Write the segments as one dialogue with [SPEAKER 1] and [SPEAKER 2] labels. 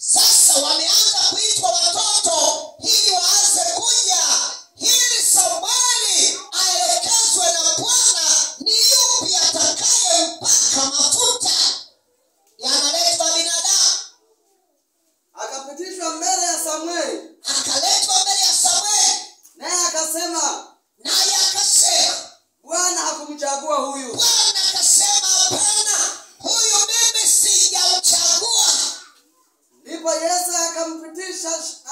[SPEAKER 1] Sasa wameanza kuitwa watoto ili waanze kuja, ili Samueli aelekezwe na Bwana ni yupi atakayempaka mafuta yanaletwa binadamu.
[SPEAKER 2] Akapitishwa mbele ya Samueli.
[SPEAKER 1] Akaletwa mbele ya Samueli.
[SPEAKER 2] Naye akasema
[SPEAKER 1] Bwana
[SPEAKER 2] hakumchagua huyu.
[SPEAKER 1] Bwana akasema hapana, huyu mimi sijamchagua.
[SPEAKER 2] Ndipo Yese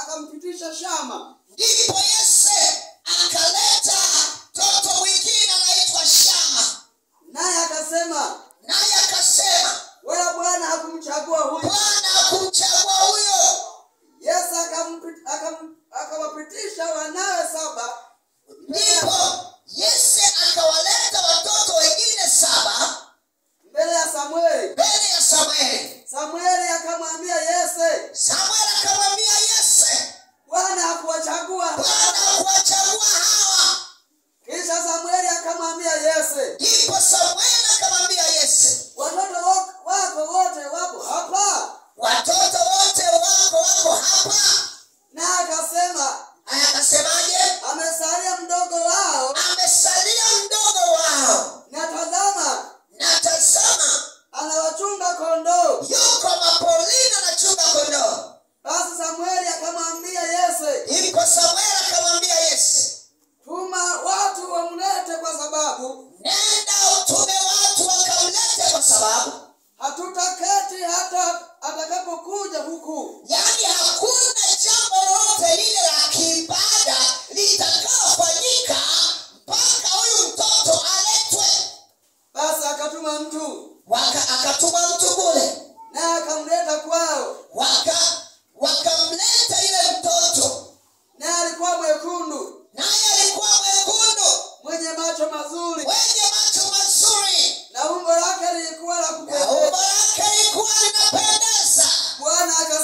[SPEAKER 2] akampitisha Shama.
[SPEAKER 1] Ndipo Yese akaleta mtoto mwingine anaitwa Shama.
[SPEAKER 2] Naye akasema
[SPEAKER 1] wewe
[SPEAKER 2] Bwana hakumchagua huyu.
[SPEAKER 1] Bwana hakumchagua huyo.
[SPEAKER 2] Yese akawapitisha wanawe 7.
[SPEAKER 1] Ndipo Yese akawaleta watoto wengine 7
[SPEAKER 2] mbele ya Samueli.
[SPEAKER 1] Samueli
[SPEAKER 2] Samueli akamwambia Yese,
[SPEAKER 1] Samueli